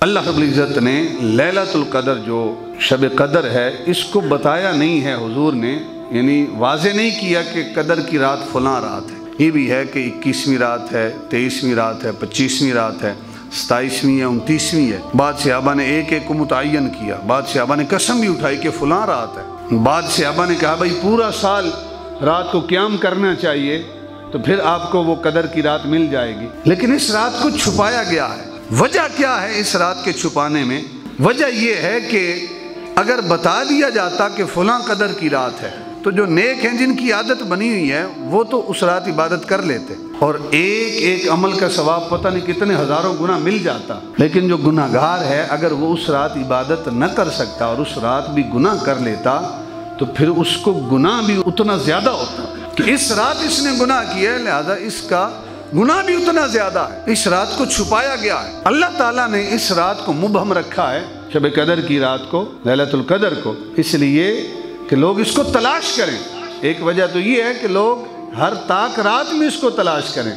اللہ رب العزت نے لیلۃ القدر جو شب قدر ہے اس کو بتایا نہیں ہے حضور نے، یعنی واضح نہیں کیا کہ قدر کی رات فلاں رات ہے۔ یہ بھی ہے کہ 21ویں رات ہے، 23ویں رات ہے، 25ویں رات ہے، 27ویں ہے، 29ویں ہے۔ بعض صحابہ نے ایک ایک کو متعین کیا، بعض صحابہ نے قسم بھی اٹھائی کہ فلاں رات ہے، بعض صحابہ نے کہا بھائی پورا سال رات کو قیام کرنا چاہیے تو پھر آپ کو وہ قدر کی رات مل جائے گی، لیکن اس رات کو چھپایا گیا ہے۔ وجہ کیا ہے اس رات کے چھپانے میں؟ وجہ یہ ہے کہ اگر بتا دیا جاتا کہ فلاں قدر کی رات ہے تو جو نیک ہیں جن کی عادت بنی ہوئی ہے وہ تو اس رات عبادت کر لیتے اور ایک ایک عمل کا ثواب پتہ نہیں کتنے ہزاروں گنا مل جاتا، لیکن جو گناہ گار ہے اگر وہ اس رات عبادت نہ کر سکتا اور اس رات بھی گناہ کر لیتا تو پھر اس کو گناہ بھی اتنا زیادہ ہوتا کہ اس رات اس نے گناہ کیا ہے لہذا اس کا گناہ بھی اتنا زیادہ ہے۔ اس رات کو چھپایا گیا ہے، اللہ تعالیٰ نے اس رات کو مبہم رکھا ہے، شب قدر کی رات کو، لیلۃ القدر کو، اس لیے کہ لوگ اس کو تلاش کریں۔ ایک وجہ تو یہ ہے کہ لوگ ہر طاق رات میں اس کو تلاش کریں،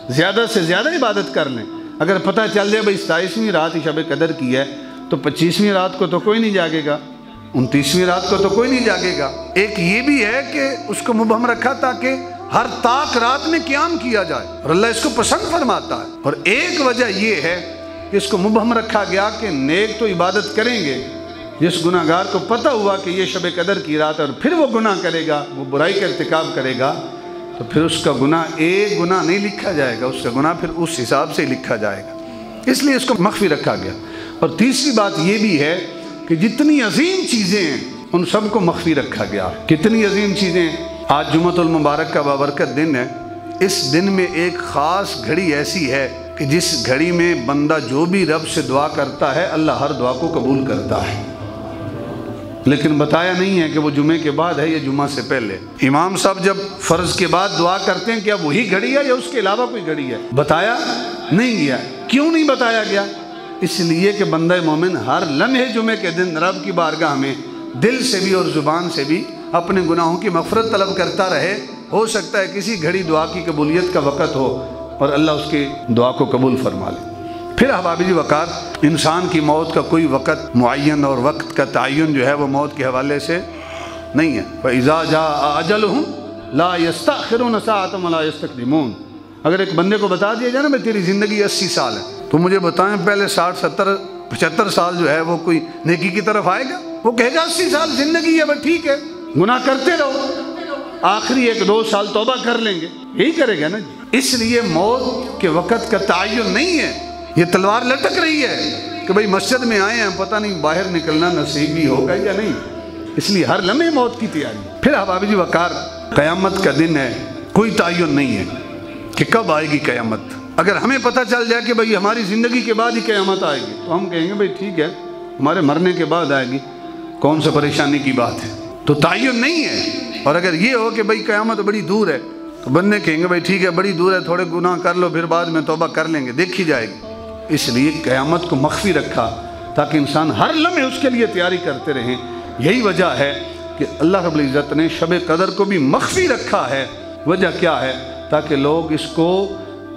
زیادہ سے زیادہ عبادت کر لیں۔ اگر پتہ چل جائے بھائی 27ویں رات ہی شب قدر کی ہے تو 25ویں رات کو تو کوئی نہیں جاگے گا، 29ویں رات کو تو کوئی نہیں جاگے گا۔ ایک یہ بھی ہے کہ اس کو مبہم رکھا تاکہ ہر طاق رات میں قیام کیا جائے اور اللہ اس کو پسند فرماتا ہے۔ اور ایک وجہ یہ ہے کہ اس کو مبہم رکھا گیا کہ نیک تو عبادت کریں گے، جس گناہ گار کو پتہ ہوا کہ یہ شب قدر کی رات ہے اور پھر وہ گناہ کرے گا، وہ برائی کا ارتکاب کرے گا تو پھر اس کا گناہ ایک گناہ نہیں لکھا جائے گا، اس کا گناہ پھر اس حساب سے لکھا جائے گا، اس لیے اس کو مخفی رکھا گیا۔ اور تیسری بات یہ بھی ہے کہ جتنی عظیم چیزیں ہیں ان سب کو مخفی رکھا گیا۔ کتنی عظیم چیزیں ہیں؟ آج جمعۃ المبارک کا بابرکت دن ہے، اس دن میں ایک خاص گھڑی ایسی ہے کہ جس گھڑی میں بندہ جو بھی رب سے دعا کرتا ہے اللہ ہر دعا کو قبول کرتا ہے، لیکن بتایا نہیں ہے کہ وہ جمعے کے بعد ہے یا جمعہ سے پہلے۔ امام صاحب جب فرض کے بعد دعا کرتے ہیں کیا وہی گھڑی ہے یا اس کے علاوہ کوئی گھڑی ہے؟ بتایا نہیں گیا۔ کیوں نہیں بتایا گیا؟ اس لیے کہ بندہ مومن ہر لمحے جمعے کے دن رب کی بارگاہ میں دل سے بھی اور زبان سے بھی اپنے گناہوں کی مغفرت طلب کرتا رہے۔ ہو سکتا ہے کسی گھڑی دعا کی قبولیت کا وقت ہو اور اللہ اس کی دعا کو قبول فرما لے۔ پھر احباب جی وقار، انسان کی موت کا کوئی وقت معین اور وقت کا تعین جو ہے وہ موت کے حوالے سے نہیں ہے۔ فَإِذَا جَاءَ أَجَلُهُمْ لَا يَسْتَأْخِرُونَ سَاعَةً وَلَا يَسْتَقْدِمُونَ۔ اگر ایک بندے کو بتا دیا جائے نا بھائی تیری زندگی 80 سال ہے تو مجھے بتائیں پہلے 60 70 75 سال جو ہے وہ کوئی نیکی کی طرف آئے گا؟ وہ کہے گا 80 سال زندگی ہے بس ٹھیک ہے گناہ کرتے رہو، آخری 1-2 سال توبہ کر لیں گے، یہی کرے گا نا جی۔ اس لیے موت کے وقت کا تعین نہیں ہے، یہ تلوار لٹک رہی ہے کہ بھئی مسجد میں آئے ہیں پتہ نہیں باہر نکلنا نصیب ہی ہوگا یا نہیں، اس لیے ہر لمحے موت کی تیاری۔ پھر احباب جی وقار، قیامت کا دن ہے، کوئی تعین نہیں ہے کہ کب آئے گی قیامت۔ اگر ہمیں پتہ چل جائے کہ بھئی ہماری زندگی کے بعد ہی قیامت آئے گی تو ہم کہیں گے بھئی ٹھیک ہے ہمارے مرنے کے بعد آئے گی، کون سا پریشانی کی بات ہے، تو تعین نہیں ہے۔ اور اگر یہ ہو کہ بھئی قیامت بڑی دور ہے تو بندے کہیں گے بھئی ٹھیک ہے بڑی دور ہے تھوڑے گناہ کر لو پھر بعد میں توبہ کر لیں گے، دیکھی جائے گی۔ اس لیے قیامت کو مخفی رکھا تاکہ انسان ہر لمحے اس کے لیے تیاری کرتے رہیں۔ یہی وجہ ہے کہ اللہ رب العزت نے شب قدر کو بھی مخفی رکھا ہے۔ وجہ کیا ہے؟ تاکہ لوگ اس کو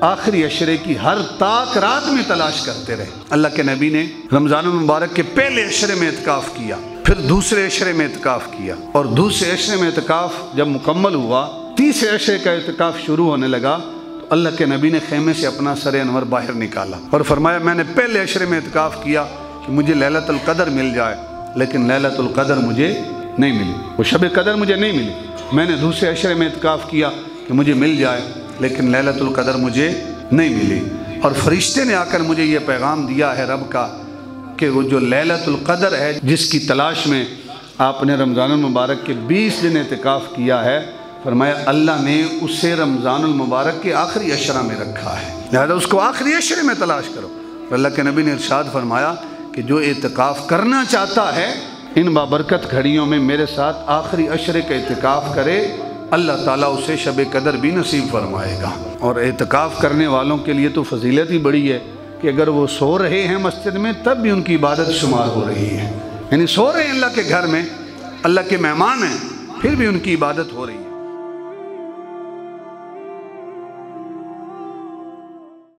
آخری عشرے کی ہر طاق رات میں تلاش کرتے رہے۔ اللہ کے نبی نے رمضان المبارک کے پہلے عشرے میں اعتکاف کیا، پھر دوسرے عشرے میں اعتکاف کیا، اور دوسرے عشرے میں اعتکاف جب مکمل ہوا، تیسرے عشرے کا اعتکاف شروع ہونے لگا تو اللہ کے نبی نے خیمے سے اپنا سر انور باہر نکالا اور فرمایا میں نے پہلے عشرے میں اعتکاف کیا کہ مجھے لیلۃ القدر مل جائے، لیکن لیلۃ القدر مجھے نہیں ملی، وہ شب قدر مجھے نہیں ملی۔ میں نے دوسرے عشرے میں اعتکاف کیا کہ مجھے مل جائے، لیکن لیلۃ القدر مجھے نہیں ملی۔ اور فرشتے نے آ کر مجھے یہ پیغام دیا ہے رب کا کہ وہ جو لیلۃ القدر ہے جس کی تلاش میں آپ نے رمضان المبارک کے 20 دن اعتکاف کیا ہے، فرمایا اللہ نے اسے رمضان المبارک کے آخری عشرہ میں رکھا ہے، لہذا اس کو آخری عشرے میں تلاش کرو۔ اللہ کے نبی نے ارشاد فرمایا کہ جو اعتکاف کرنا چاہتا ہے ان بابرکت گھڑیوں میں میرے ساتھ آخری عشرے کا اعتکاف کرے، اللہ تعالیٰ اسے شب قدر بھی نصیب فرمائے گا۔ اور اعتکاف کرنے والوں کے لیے تو فضیلت ہی بڑی ہے کہ اگر وہ سو رہے ہیں مسجد میں تب بھی ان کی عبادت شمار ہو رہی ہے، یعنی سو رہے ہیں اللہ کے گھر میں، اللہ کے مہمان ہیں، پھر بھی ان کی عبادت ہو رہی ہے۔